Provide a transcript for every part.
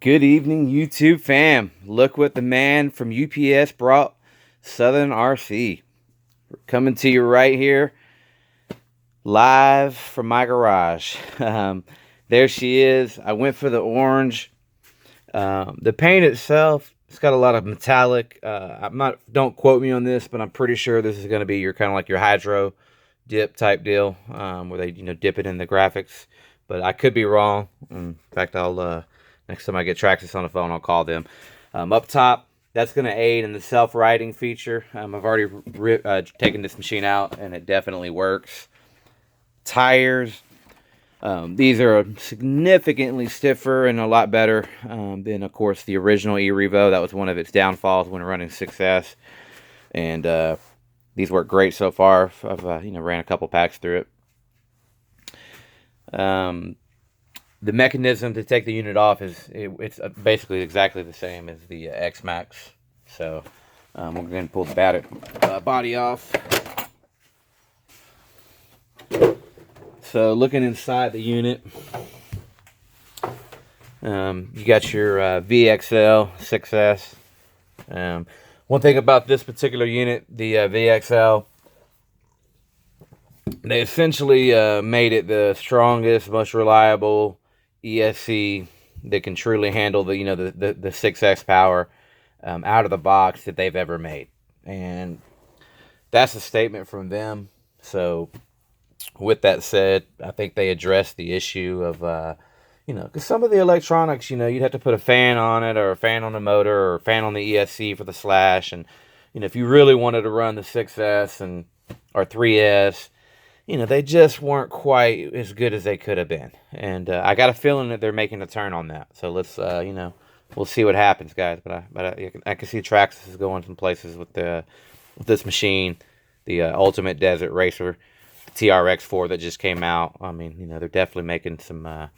Good evening, YouTube fam. Look what the man from UPS brought, Southern RC. We're coming to you right here, live from my garage. There she is. I went for the orange. The paint itself, it's got a lot of metallic. Don't quote me on this, but I'm pretty sure this is going to be your kind of like your hydro dip type deal, where they dip it in the graphics. But I could be wrong. In fact, I'll next time I get Traxxas on the phone, I'll call them. Up top, that's going to aid in the self-righting feature. I've already taken this machine out, and it definitely works. Tires. These are significantly stiffer and a lot better than, of course, the original Erevo. That was one of its downfalls when running 6S. And these work great so far. I've ran a couple packs through it. The mechanism to take the unit off it's basically exactly the same as the X-Max. So we're going to pull the body off. So looking inside the unit, you got your VXL 6S. One thing about this particular unit, the VXL, they essentially made it the strongest, most reliable ESC that can truly handle the 6X power out of the box that they've ever made. And that's a statement from them. So with that said, I think they addressed the issue of because some of the electronics, you'd have to put a fan on it, or a fan on the motor, or a fan on the ESC for the slash. And if you really wanted to run the 6S or 3S, they just weren't quite as good as they could have been. And I got a feeling that they're making a turn on that. So let's, we'll see what happens, guys. But I can see Traxxas is going some places with this machine, the Ultimate Desert Racer, the TRX4 that just came out. I mean, they're definitely making some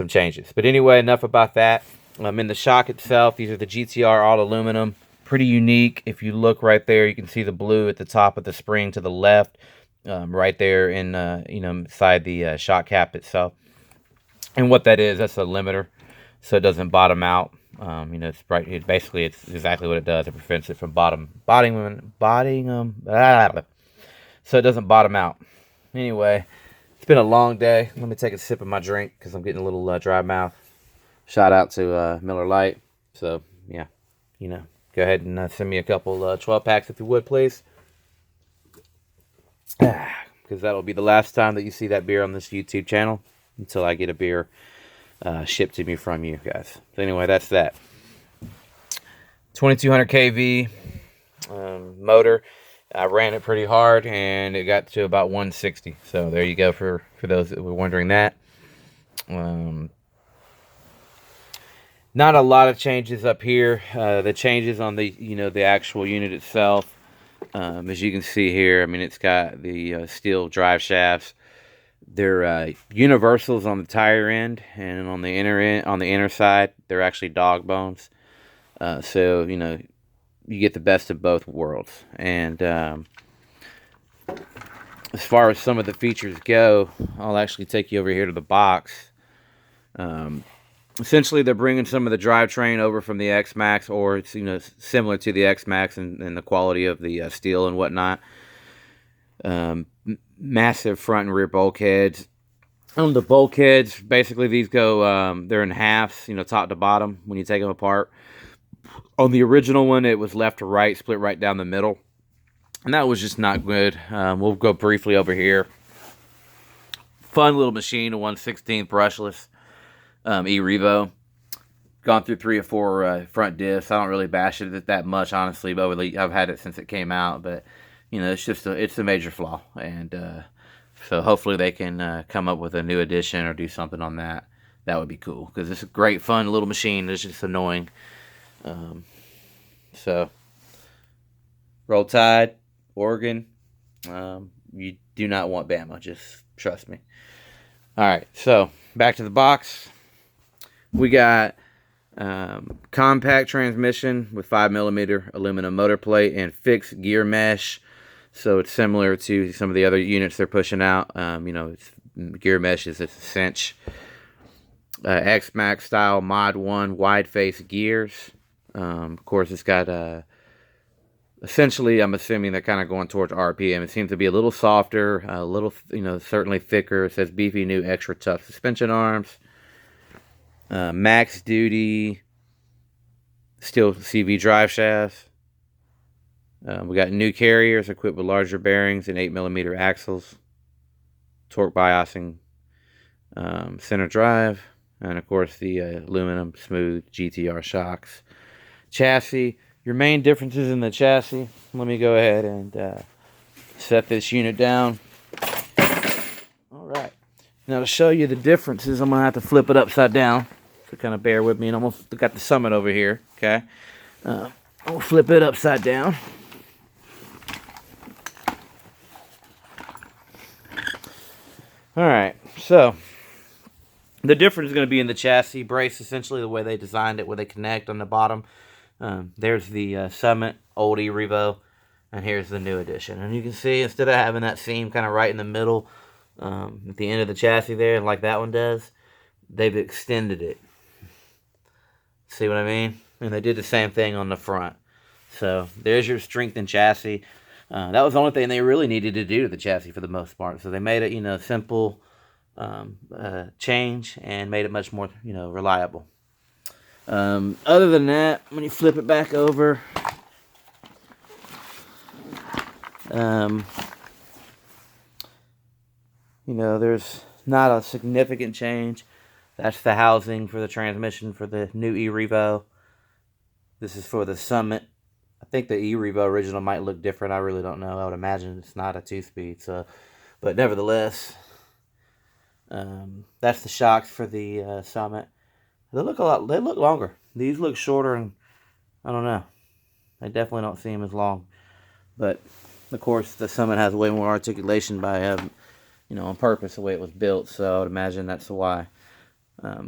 changes. But anyway, enough about that. In the shock itself, these are the GTR all aluminum. Pretty unique. If you look right there, you can see the blue at the top of the spring to the left. Right there in inside the shock cap itself. And what that is, that's a limiter, so it doesn't bottom out. It's right. It's exactly what it does. It prevents it from bottoming. So it doesn't bottom out. Anyway, it's been a long day. Let me take a sip of my drink because I'm getting a little dry mouth. Shout out to Miller Lite. So yeah, go ahead and send me a couple 12 packs if you would, please. Because that'll be the last time that you see that beer on this YouTube channel until I get a beer shipped to me from you guys. So anyway, that's that. 2200 kV motor. I ran it pretty hard and it got to about 160. So there you go for those that were wondering that. Not a lot of changes up here. The changes on the the actual unit itself. As you can see here, I mean, it's got the steel drive shafts. They're universals on the tire end, and on the inner side, they're actually dog bones. So you get the best of both worlds. And as far as some of the features go, I'll actually take you over here to the box. Essentially, they're bringing some of the drivetrain over from the X-Max, or it's similar to the X-Max and the quality of the steel and whatnot. Massive front and rear bulkheads. On the bulkheads, basically these go they're in halves, top to bottom when you take them apart. On the original one, it was left to right, split right down the middle, and that was just not good. We'll go briefly over here. Fun little machine, a 1/16 brushless. Erevo. Gone through 3 or 4 front diffs. I don't really bash it that much, honestly, but I've had it since it came out. But it's a major flaw, and so hopefully they can come up with a new edition or do something on that. That would be cool, because it's a great, fun little machine. It's just annoying. So Roll Tide, Oregon. You do not want Bama. Just trust me. All right, so back to the box. We got compact transmission with 5mm aluminum motor plate and fixed gear mesh. So it's similar to some of the other units they're pushing out. Gear mesh is a cinch. X-Max style Mod 1 wide face gears. Of course, it's got essentially, I'm assuming they're kind of going towards RPM. It seems to be a little softer, a little, certainly thicker. It says beefy new extra tough suspension arms. Max duty steel CV drive shafts. We got new carriers equipped with larger bearings and 8mm axles. Torque biasing center drive. And of course the aluminum smooth GTR shocks. Chassis. Your main differences in the chassis. Let me go ahead and set this unit down. Alright. Now to show you the differences, I'm going to have to flip it upside down. So kind of bear with me. And I'm going to got the Summit over here. Okay. I'll flip it upside down. Alright. So the difference is going to be in the chassis brace, essentially the way they designed it, where they connect on the bottom. There's the Summit, old Erevo, and here's the new edition. And you can see, instead of having that seam kind of right in the middle, at the end of the chassis there, like that one does, they've extended it. See what I mean? And they did the same thing on the front. So there's your strengthened chassis. That was the only thing they really needed to do to the chassis for the most part. So they made it, simple change and made it much more, reliable. Other than that, when you flip it back over, there's not a significant change. That's the housing for the transmission for the new Erevo. This is for the Summit. I think the Erevo original might look different. I really don't know. I would imagine it's not a 2-speed. So, but nevertheless, that's the shocks for the Summit. They look they look longer. These look shorter, and I don't know. I definitely don't see them as long. But of course, the Summit has way more articulation by on purpose, the way it was built. So I would imagine that's why.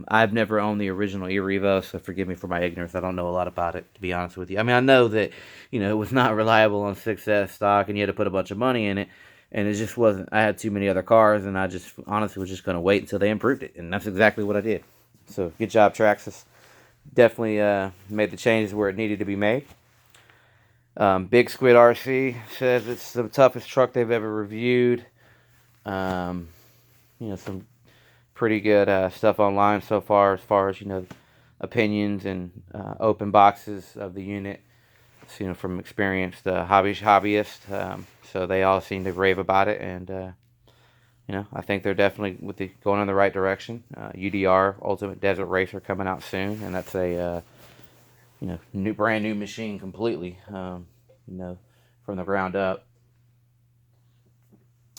I've never owned the original Erevo, so forgive me for my ignorance. I don't know a lot about it, to be honest with you. I mean, I know that, it was not reliable on 6S stock, and you had to put a bunch of money in it, and it just wasn't. I had too many other cars, and I just honestly was just going to wait until they improved it, and that's exactly what I did. So, good job, Traxxas. Definitely made the changes where it needed to be made. Big Squid RC says it's the toughest truck they've ever reviewed. Some pretty good stuff online so far as opinions and open boxes of the unit. So, from experienced hobbyists. So they all seem to rave about it, and I think they're definitely going in the right direction. UDR Ultimate Desert Racer coming out soon, and that's a brand new machine completely. From the ground up.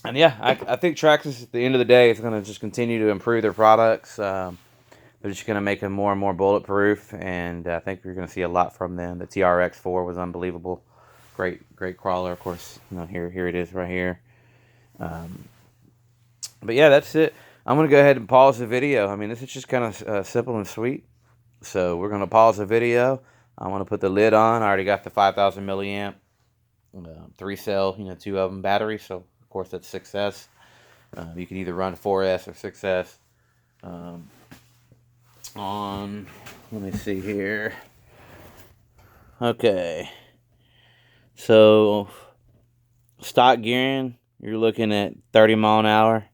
And yeah, I think Traxxas at the end of the day is going to just continue to improve their products. They're just going to make them more and more bulletproof, and I think you're going to see a lot from them. The TRX4 was unbelievable. Great crawler, of course. Here it is right here. But yeah, that's it. I'm going to go ahead and pause the video. I mean, this is just kind of simple and sweet. So we're going to pause the video. I'm going to put the lid on. I already got the 5,000 milliamp 3-cell, 2 of them batteries. So of course that's 6S. You can either run 4S or 6S. Let me see here. Okay. So stock gearing, you're looking at 30 mile an hour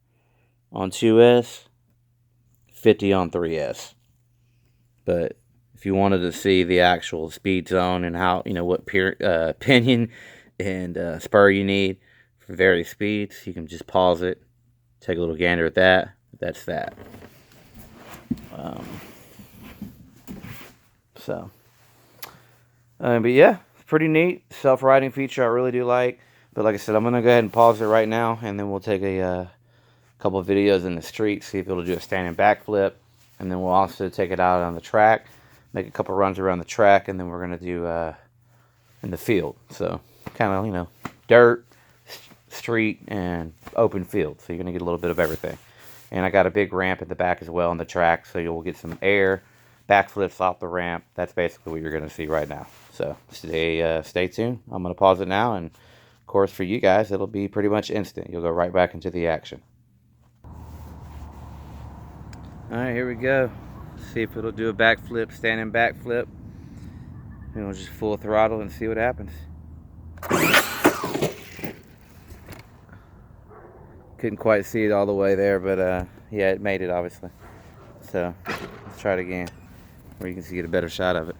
on 2S, 50 on 3S. But if you wanted to see the actual speed zone and how, what pinion and spur you need for various speeds, you can just pause it, take a little gander at that. That's that. But yeah, it's pretty neat. Self-riding feature I really do like. But like I said, I'm going to go ahead and pause it right now, and then we'll take a couple of videos in the street, see if it'll do a standing backflip. And then we'll also take it out on the track, make a couple runs around the track, and then we're going to do in the field. So kind of, dirt, street, and open field. So you're going to get a little bit of everything. And I got a big ramp at the back as well on the track, so you'll get some air, backflips off the ramp. That's basically what you're going to see right now. So stay tuned. I'm going to pause it now, and of course for you guys, it'll be pretty much instant. You'll go right back into the action. All right, here we go. See if it'll do a backflip, standing backflip. And we'll just full throttle and see what happens. Couldn't quite see it all the way there, but yeah, it made it obviously. So let's try it again, where you can get a better shot of it.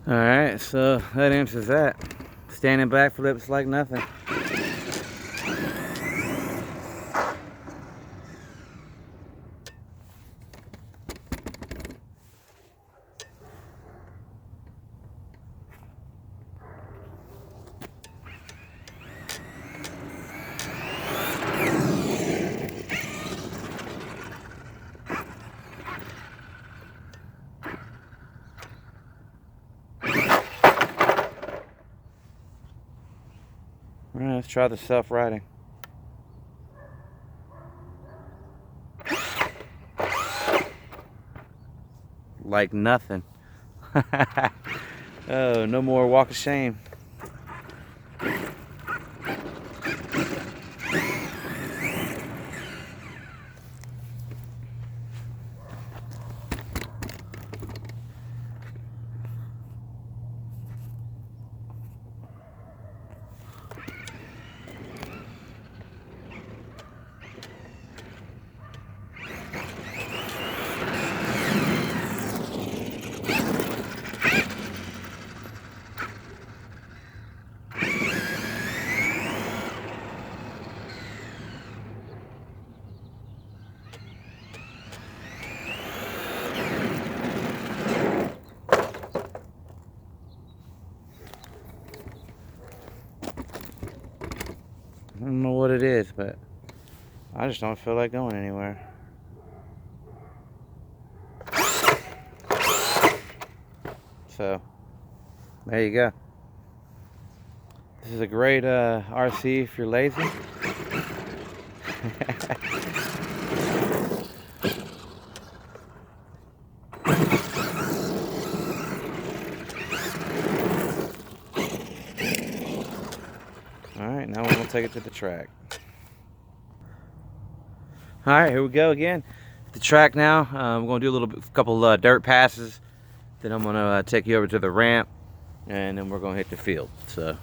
Alright, so that answers that. Standing backflips like nothing. Alright, let's try the self-riding. Like nothing. Oh, no more walk of shame. I don't know what it is, but I just don't feel like going anywhere. So, there you go. This is a great RC if you're lazy. Alright, now we're going to take it to the track. Alright, here we go again. At the track now. We're going to do a couple dirt passes. Then I'm going to take you over to the ramp. And then we're going to hit the field. So.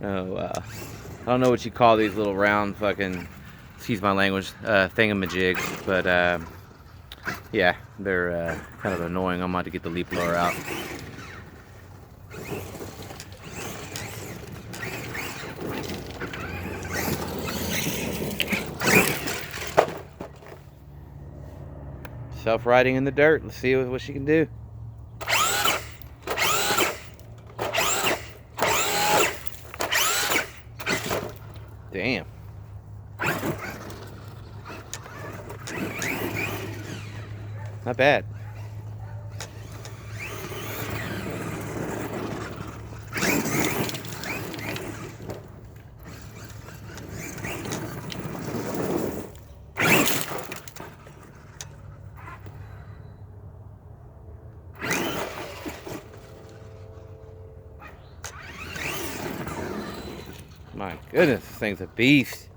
Oh wow. I don't know what you call these little round fucking, excuse my language, thingamajigs, but yeah, they're kind of annoying. I'm about to get the leaf blower out. Self-riding in the dirt. Let's see what she can do. Damn. Not bad. My goodness, this thing's a beast.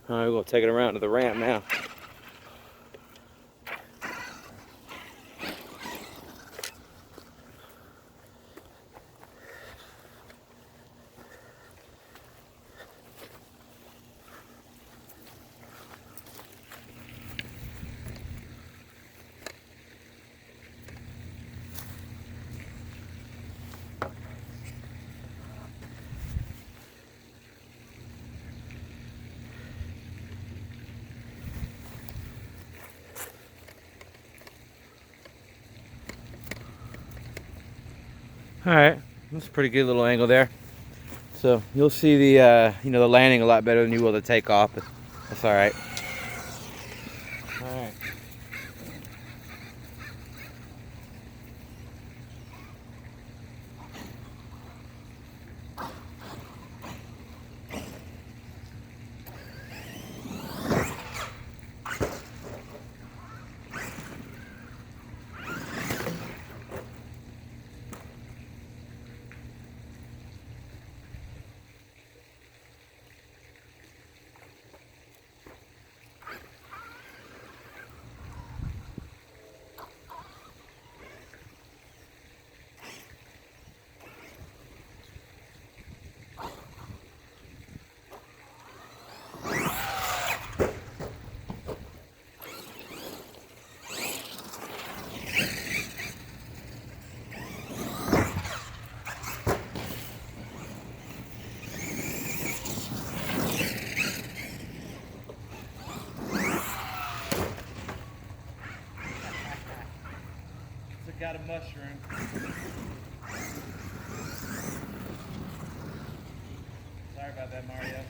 All right, we'll take it around to the ramp now. All right, that's a pretty good little angle there. So you'll see the the landing a lot better than you will the takeoff, but that's all right. All right. Got a mushroom. Sorry about that, Mario.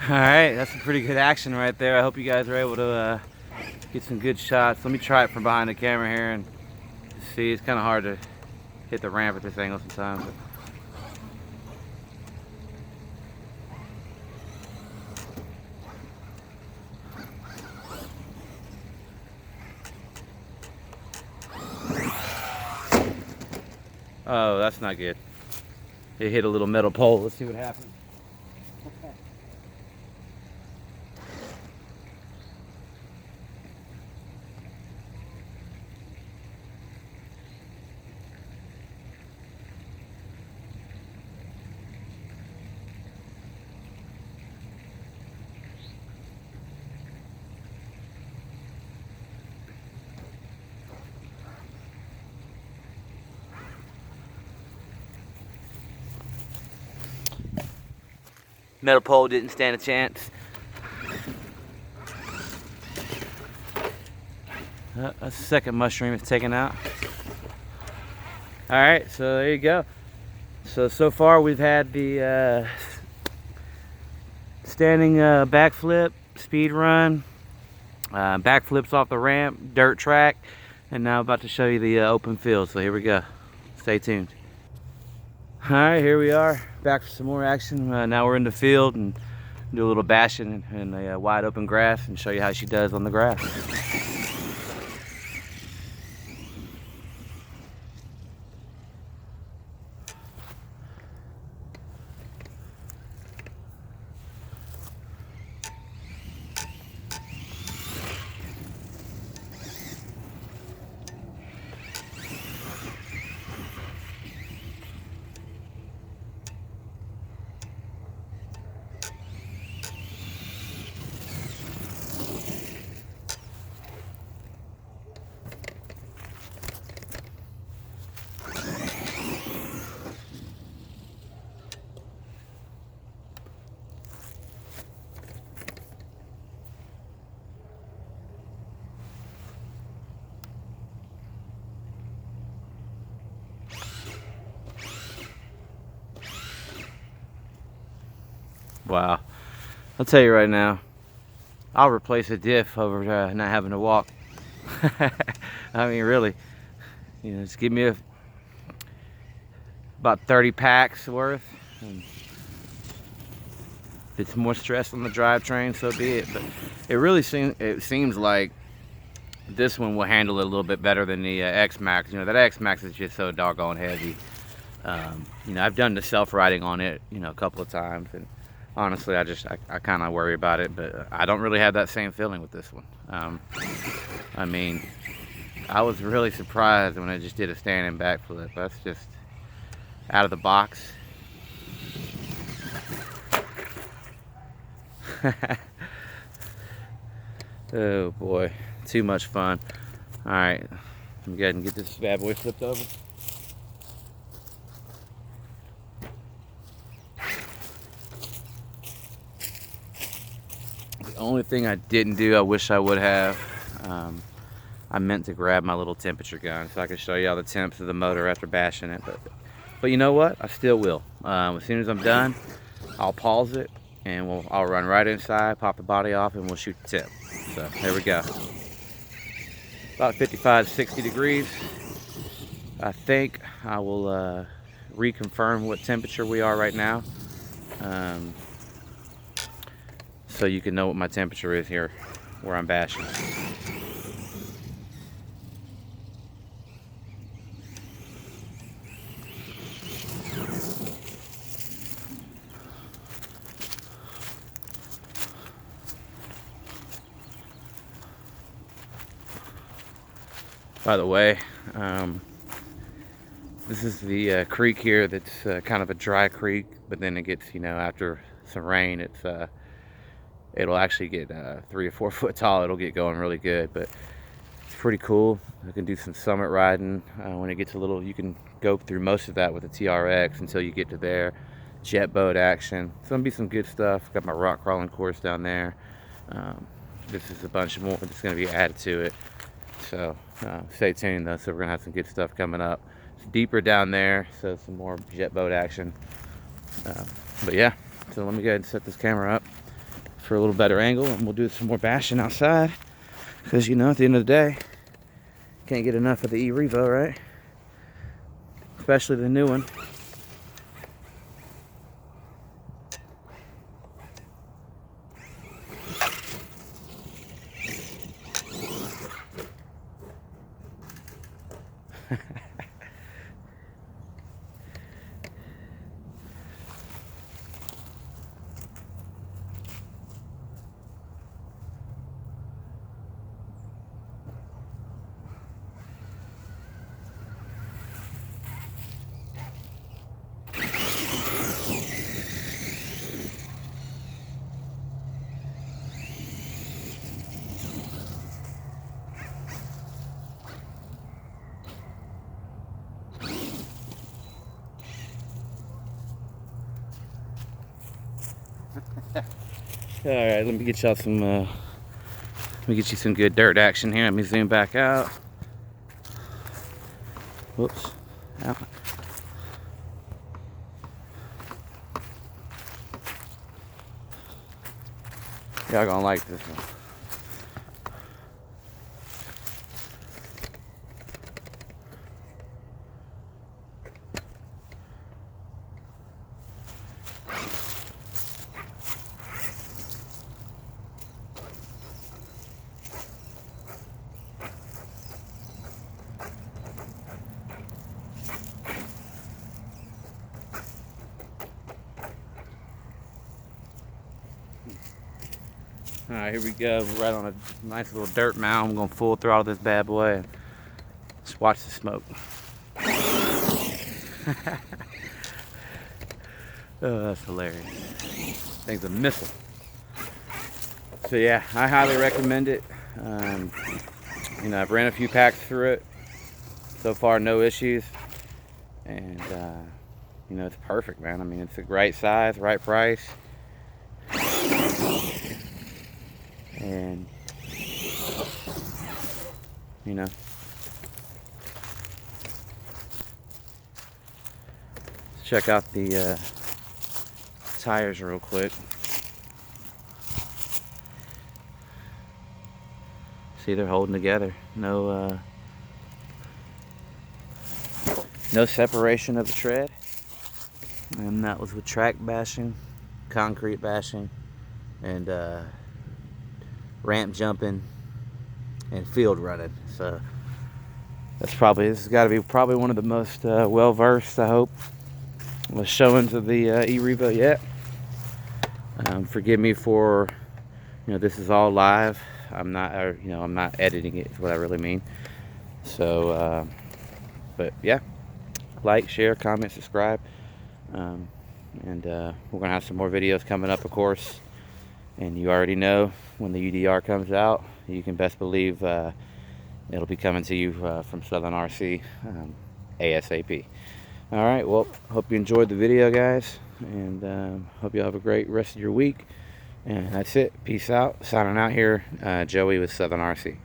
All right, that's some pretty good action right there. I hope you guys are able to get some good shots. Let me try it from behind the camera here and see. It's kind of hard to hit the ramp at this angle sometimes. But Oh, that's not good. It hit a little metal pole. Let's see what happens. Metal pole didn't stand a chance. A second mushroom is taken out. All right, so there you go. So far we've had the standing backflip, speed run, backflips off the ramp, dirt track, and now I'm about to show you the open field. So here we go. Stay tuned. All right, here we are, back for some more action. Now we're in the field and do a little bashing in the wide open grass and show you how she does on the grass. Wow, I'll tell you right now, I'll replace a diff over not having to walk. I mean, really, you know, just give me about 30 packs worth. And if it's more stress on the drivetrain, so be it. But it seems like this one will handle it a little bit better than the X-Max. You know, that X-Max is just so doggone heavy. You know, I've done the self-riding on it, you know, a couple of times, and honestly, I kind of worry about it, but I don't really have that same feeling with this one. I mean, I was really surprised when I just did a standing backflip. That's just out of the box. Oh boy, too much fun. All right, I'm go ahead and get this bad boy flipped over. The only thing I didn't do, I wish I would have, I meant to grab my little temperature gun so I could show you all the temps of the motor after bashing it, but you know what, I still will. As soon as I'm done, I'll pause it and I'll run right inside, pop the body off, and we'll shoot the tip. So there we go. About 55 to 60 degrees. I think I will reconfirm what temperature we are right now, so you can know what my temperature is here where I'm bashing. By the way, this is the creek here that's kind of a dry creek, but then it gets, you know, after some rain, it'll actually get 3 or 4 foot tall. It'll get going really good, but it's pretty cool. I can do some summit riding when it gets a little. You can go through most of that with the TRX until you get to there. Jet boat action. It's gonna be some good stuff. Got my rock crawling course down there. This is a bunch more that's gonna be added to it. So stay tuned though. So we're gonna have some good stuff coming up. It's deeper down there, so some more jet boat action. But yeah, so let me go ahead and set this camera up for a little better angle, and we'll do some more bashing outside, because you know, at the end of the day, can't get enough of the Erevo, right? Especially the new one. All right, let me get y'all some. Let me get you some good dirt action here. Let me zoom back out. Whoops. Ow. Y'all gonna like this one. All right, here we go. We're right on a nice little dirt mound. I'm gonna full throttle this bad boy and just watch the smoke. Oh, that's hilarious. Thing's a missile. So yeah, I highly recommend it. You know, I've ran a few packs through it. So far, no issues. And you know, it's perfect, man. I mean, it's the right size, right price. And you know, let's check out the tires real quick. See, they're holding together. No separation of the tread. And that was with track bashing, concrete bashing, and ramp jumping and field running. So this has got to be probably one of the most well versed, I hope, showings of the Erevo yet. Forgive me for, you know, this is all live. I'm not editing it, is what I really mean. So but yeah, like, share, comment, subscribe, and we're gonna have some more videos coming up, of course. And you already know, when the UDR comes out, you can best believe it'll be coming to you from Southern RC ASAP. All right, well, hope you enjoyed the video, guys, and hope you have a great rest of your week. And that's it. Peace out. Signing out here, Joey with Southern RC.